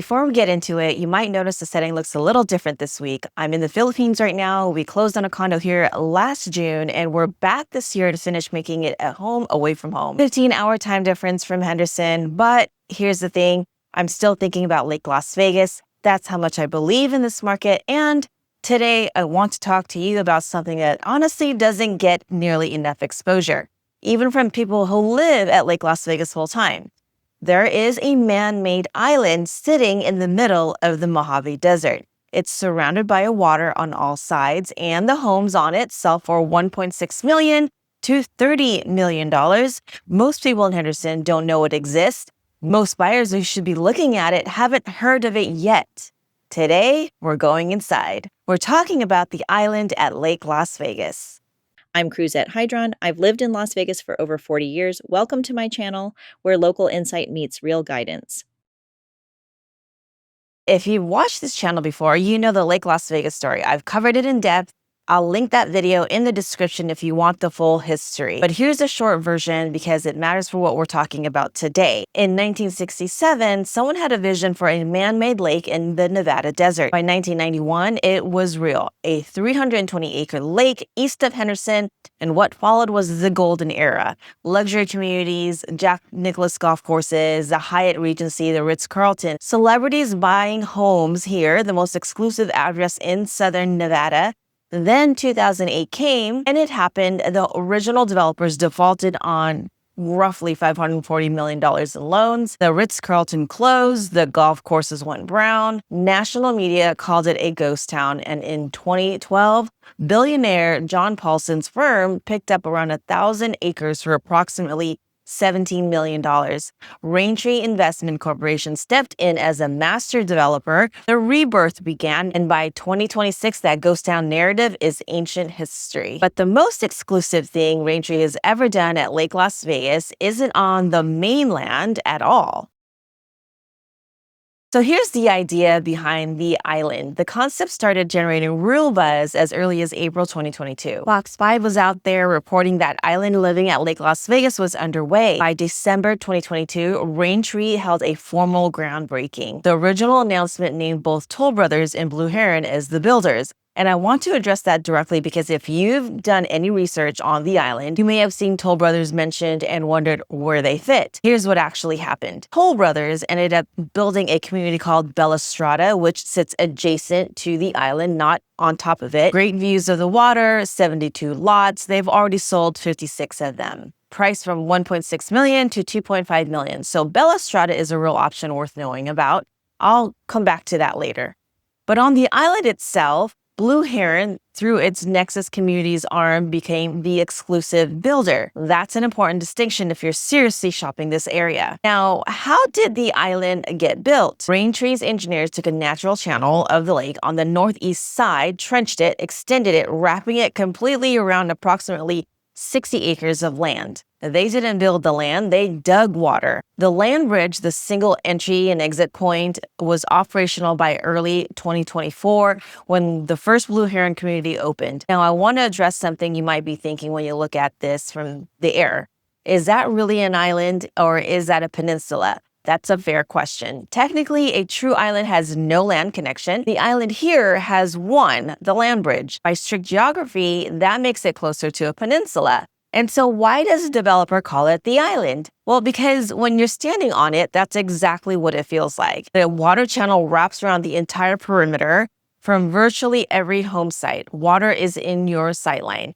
Before we get into it, you might notice the setting looks a little different this week. I'm in the Philippines right now. We closed on a condo here last June, and we're back this year to finish making it at home away from home. 15-hour time difference from Henderson, but here's the thing. I'm still thinking about Lake Las Vegas. That's how much I believe in this market, and today I want to talk to you about something that honestly doesn't get nearly enough exposure, even from people who live at Lake Las Vegas full time. There is a man-made island sitting in the middle of the Mojave Desert. It's surrounded by water on all sides, and the homes on it sell for $1.6 million to $30 million. Most people in Henderson don't know it exists. Most buyers who should be looking at it haven't heard of it yet. Today, we're going inside. We're talking about the island at Lake Las Vegas. I'm Chruszhet Hydron. I've lived in Las Vegas for over 40 years. Welcome to my channel, where local insight meets real guidance. If you've watched this channel before, you know the Lake Las Vegas story. I've covered it in depth. I'll link that video in the description if you want the full history. But here's a short version because it matters for what we're talking about today. In 1967, someone had a vision for a man-made lake in the Nevada desert. By 1991, it was real. A 320-acre lake east of Henderson, and what followed was the golden era. Luxury communities, Jack Nicklaus golf courses, the Hyatt Regency, the Ritz-Carlton. Celebrities buying homes here, the most exclusive address in southern Nevada. Then 2008 came, and it happened. The original developers defaulted on roughly $540 million in loans. The Ritz-Carlton closed. The golf courses went brown. National media called it a ghost town. And in 2012, billionaire John Paulson's firm picked up around 1,000 acres for approximately $17 million. Raintree Investment Corporation stepped in as a master developer. The rebirth began, and by 2026, that ghost town narrative is ancient history. But the most exclusive thing Raintree has ever done at Lake Las Vegas isn't on the mainland at all. So here's the idea behind the island. The concept started generating real buzz as early as April 2022. Fox 5 was out there reporting that island living at Lake Las Vegas was underway. By December 2022, Raintree held a formal groundbreaking. The original announcement named both Toll Brothers and Blue Heron as the builders. And I want to address that directly because if you've done any research on the island, you may have seen Toll Brothers mentioned and wondered where they fit. Here's what actually happened. Toll Brothers ended up building a community called Strada, which sits adjacent to the island, not on top of it. Great views of the water, 72 lots. They've already sold 56 of them. Priced from $1.6 million to $2.5 million. So Strada is a real option worth knowing about. I'll come back to that later. But on the island itself, Blue Heron, through its Nexus Communities arm, became the exclusive builder. That's an important distinction if you're seriously shopping this area. Now, how did the island get built? Raintree's engineers took a natural channel of the lake on the northeast side, trenched it, extended it, wrapping it completely around approximately 60 acres of land. They didn't build the land, they dug water. The land bridge, the single entry and exit point, was operational by early 2024 when the first Blue Heron community opened. Now, I want to address something you might be thinking when you look at this from the air. Is that really an island or is that a peninsula? That's a fair question. Technically, a true island has no land connection. The island here has one, the land bridge. By strict geography, that makes it closer to a peninsula. And so why does a developer call it the island? Well, because when you're standing on it, that's exactly what it feels like. The water channel wraps around the entire perimeter from virtually every home site. Water is in your sightline.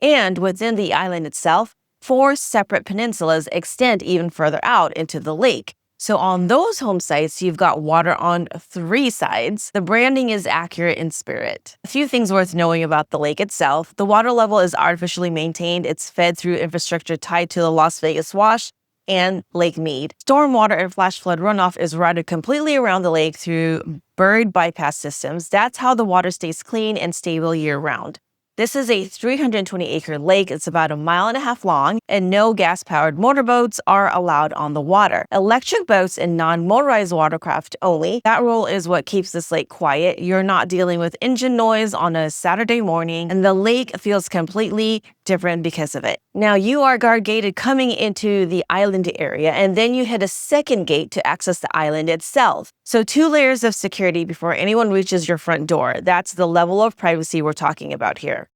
And within the island itself, 4 separate peninsulas extend even further out into the lake. So on those home sites, you've got water on 3 sides. The branding is accurate in spirit. A few things worth knowing about the lake itself. The water level is artificially maintained. It's fed through infrastructure tied to the Las Vegas Wash and Lake Mead. Stormwater and flash flood runoff is routed completely around the lake through buried bypass systems. That's how the water stays clean and stable year-round. This is a 320-acre lake. It's about 1.5 miles long, and no gas-powered motorboats are allowed on the water. Electric boats and non-motorized watercraft only. That rule is what keeps this lake quiet. You're not dealing with engine noise on a Saturday morning, and the lake feels completely different because of it. Now, you are guard gated coming into the island area, and then you hit a second gate to access the island itself. So 2 layers of security before anyone reaches your front door. That's the level of privacy we're talking about here.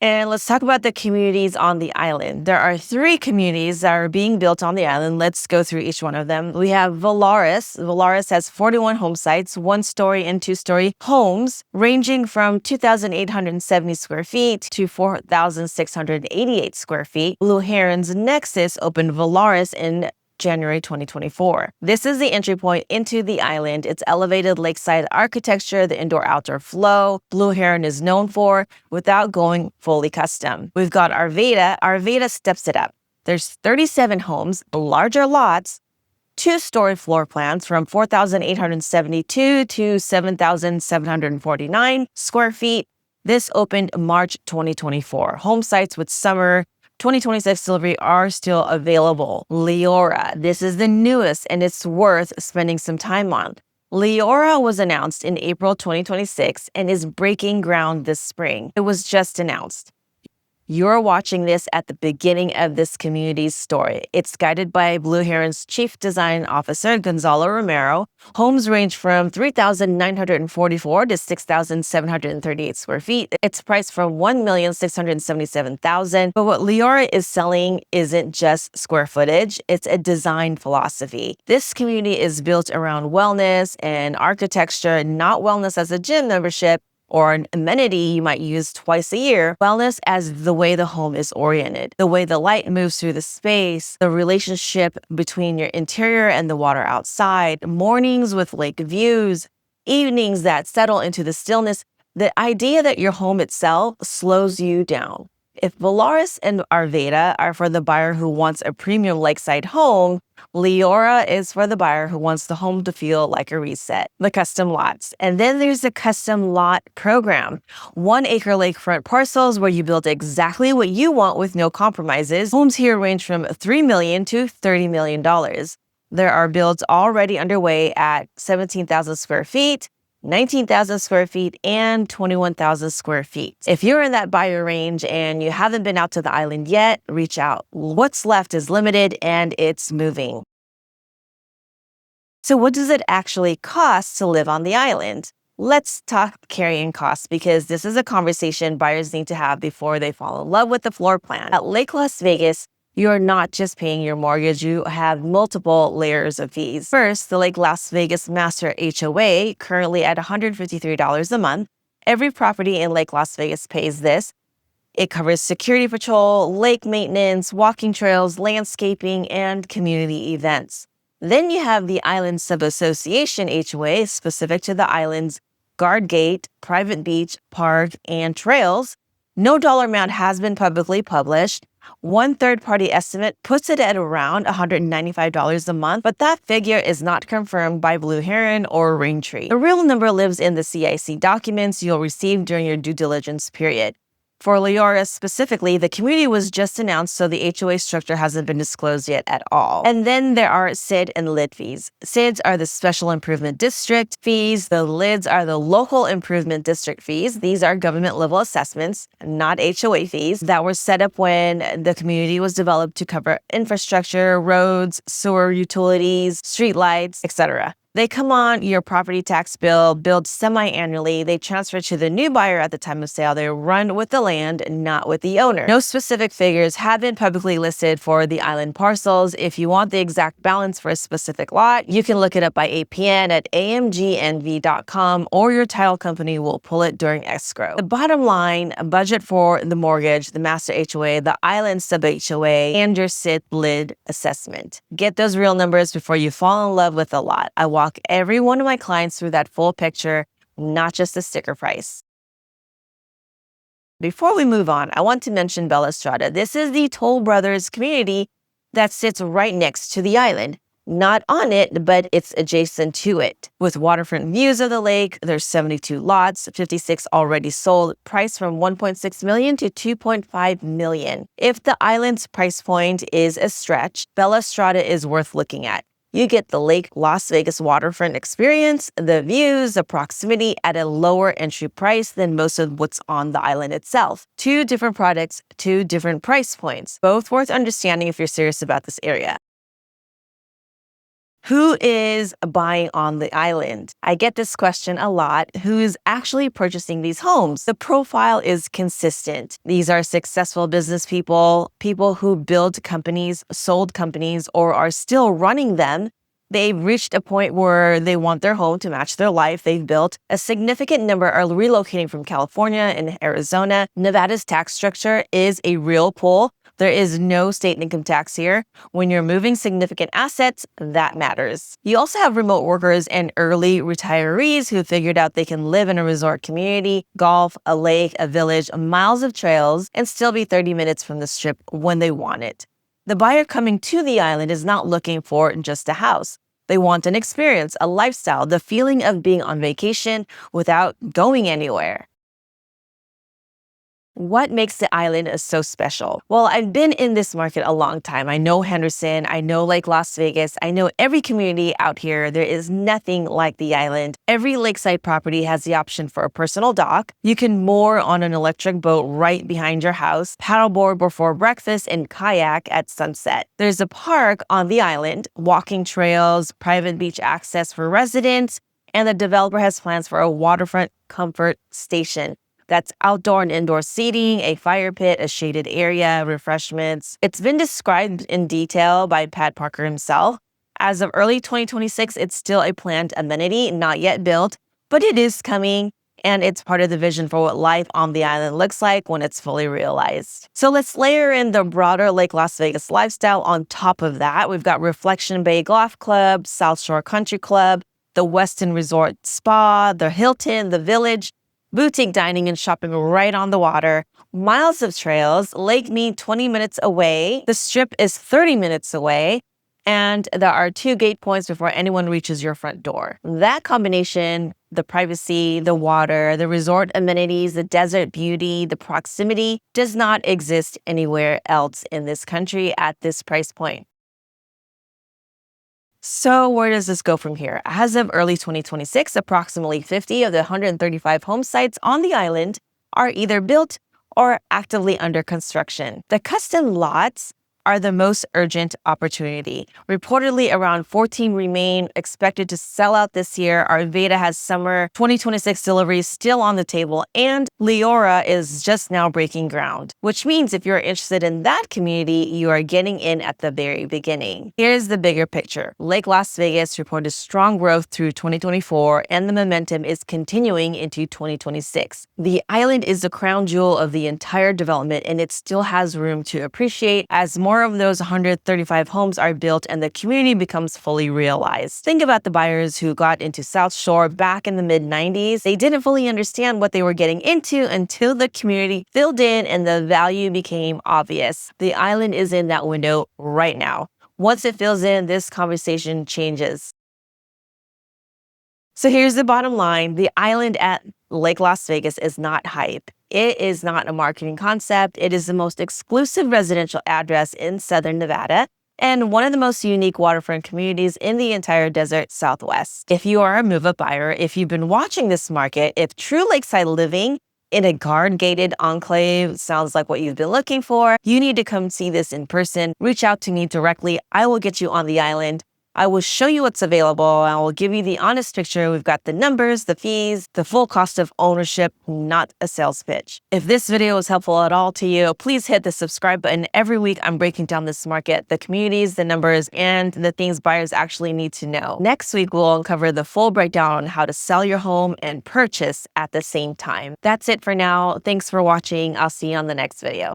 And let's talk about the communities on the island. There are 3 communities that are being built on the island. Let's go through each one of them. We have Valaris. Valaris has 41 home sites, 1-story and 2-story homes, ranging from 2,870 square feet to 4,688 square feet. Blue Heron's Nexus opened Valaris in January 2024. This is the entry point into the island. Its elevated lakeside architecture, the indoor-outdoor flow, Blue Heron is known for without going fully custom. We've got Arvada. Arvada steps it up. There's 37 homes, larger lots, 2-story floor plans from 4,872 to 7,749 square feet. This opened March 2024. Home sites with summer 2026 delivery are still available. Leora. This is the newest and it's worth spending some time on. Leora was announced in April 2026 and is breaking ground this spring. It was just announced. You're watching this at the beginning of this community's story. It's guided by Blue Heron's Chief Design Officer, Gonzalo Romero. Homes range from 3,944 to 6,738 square feet. It's priced from $1,677,000. But what Leora is selling isn't just square footage, it's a design philosophy. This community is built around wellness and architecture, not wellness as a gym membership or an amenity you might use twice a year. Wellness as the way the home is oriented, the way the light moves through the space, the relationship between your interior and the water outside, mornings with lake views, evenings that settle into the stillness. The idea that your home itself slows you down. If Valaris and Arvada are for the buyer who wants a premium lakeside home, Leora is for the buyer who wants the home to feel like a reset. The custom lots. And then there's the custom lot program. 1-acre lakefront parcels where you build exactly what you want with no compromises. Homes here range from $3 million to $30 million. There are builds already underway at 17,000 square feet, 19,000 square feet, and 21,000 square feet. If you're in that buyer range and you haven't been out to the island yet, reach out. What's left is limited and it's moving. So what does it actually cost to live on the island? Let's talk carrying costs because this is a conversation buyers need to have before they fall in love with the floor plan. At Lake Las Vegas, you're not just paying your mortgage, you have multiple layers of fees. First, the Lake Las Vegas Master HOA, currently at $153 a month. Every property in Lake Las Vegas pays this. It covers security patrol, lake maintenance, walking trails, landscaping, and community events. Then you have the Island Sub-Association HOA, specific to the island's guard gate, private beach, park, and trails. No dollar amount has been publicly published. One third-party estimate puts it at around $195 a month, but that figure is not confirmed by Blue Heron or Raintree. The real number lives in the CIC documents you'll receive during your due diligence period. For Leora specifically, the community was just announced, so the HOA structure hasn't been disclosed yet at all. And then there are SID and LID fees. SIDs are the Special Improvement District fees. The LIDs are the Local Improvement District fees. These are government-level assessments, not HOA fees, that were set up when the community was developed to cover infrastructure, roads, sewer utilities, streetlights, etc. They come on your property tax bill, billed semi-annually. They transfer to the new buyer at the time of sale. They run with the land, not with the owner. No specific figures have been publicly listed for the island parcels. If you want the exact balance for a specific lot, you can look it up by APN at amgnv.com, or your title company will pull it during escrow. The bottom line, a budget for the mortgage, the master HOA, the island sub-HOA, and your SID LID assessment. Get those real numbers before you fall in love with a lot. I walk every one of my clients through that full picture, not just the sticker price. Before we move on, I want to mention Bella Strada. This is the Toll Brothers community that sits right next to the island. Not on it, but it's adjacent to it. With waterfront views of the lake, there's 72 lots, 56 already sold, priced from $1.6 million to $2.5 million. If the island's price point is a stretch, Bella Strada is worth looking at. You get the Lake Las Vegas waterfront experience, the views, the proximity at a lower entry price than most of what's on the island itself. Two different products, two different price points, both worth understanding if you're serious about this area. Who is buying on the island? I get this question a lot. Who is actually purchasing these homes? The profile is consistent. These are successful business people, people who built companies, sold companies, or are still running them. They've reached a point where they want their home to match their life they've built. A significant number are relocating from California and Arizona. Nevada's tax structure is a real pull. There is no state income tax here. When you're moving significant assets, that matters. You also have remote workers and early retirees who figured out they can live in a resort community, golf, a lake, a village, miles of trails, and still be 30 minutes from the strip when they want it. The buyer coming to the island is not looking for just a house. They want an experience, a lifestyle, the feeling of being on vacation without going anywhere. What makes the island so special? Well, I've been in this market a long time. I know Henderson, I know Lake Las Vegas, I know every community out here. There is nothing like the island. Every lakeside property has the option for a personal dock. You can moor on an electric boat right behind your house, paddleboard before breakfast, and kayak at sunset. There's a park on the island, walking trails, private beach access for residents, and the developer has plans for a waterfront comfort station. That's outdoor and indoor seating, a fire pit, a shaded area, refreshments. It's been described in detail by Pat Parker himself. As of early 2026, it's still a planned amenity, not yet built, but it is coming, and it's part of the vision for what life on the island looks like when it's fully realized. So let's layer in the broader Lake Las Vegas lifestyle on top of that. We've got Reflection Bay Golf Club, South Shore Country Club, the Westin Resort Spa, the Hilton, the Village, boutique dining and shopping right on the water, miles of trails, Lake Mead 20 minutes away, the Strip is 30 minutes away, and there are 2 gate points before anyone reaches your front door. That combination, the privacy, the water, the resort amenities, the desert beauty, the proximity, does not exist anywhere else in this country at this price point. So where does this go from here? As of early 2026, approximately 50 of the 135 home sites on the island are either built or actively under construction. The custom lots are the most urgent opportunity. Reportedly, around 14 remain expected to sell out this year. Arvada has summer 2026 deliveries still on the table, and Leora is just now breaking ground, which means if you're interested in that community, you are getting in at the very beginning. Here's the bigger picture. Lake Las Vegas reported strong growth through 2024, and the momentum is continuing into 2026. The island is the crown jewel of the entire development, and it still has room to appreciate as more of those 135 homes are built and the community becomes fully realized. Think about the buyers who got into South Shore back in the mid-90s. They didn't fully understand what they were getting into until the community filled in and the value became obvious. The island is in that window right now. Once it fills in, this conversation changes. So here's the bottom line. The island at Lake Las Vegas is not hype. It is not a marketing concept. It is the most exclusive residential address in Southern Nevada and one of the most unique waterfront communities in the entire desert Southwest. If you are a move-up buyer, if you've been watching this market, if true lakeside living in a guard-gated enclave sounds like what you've been looking for, you need to come see this in person. Reach out to me directly. I will get you on the island. I will show you what's available. I will give you the honest picture. We've got the numbers, the fees, the full cost of ownership, not a sales pitch. If this video was helpful at all to you, please hit the subscribe button. Every week, I'm breaking down this market, the communities, the numbers, and the things buyers actually need to know. Next week, we'll uncover the full breakdown on how to sell your home and purchase at the same time. That's it for now. Thanks for watching. I'll see you on the next video.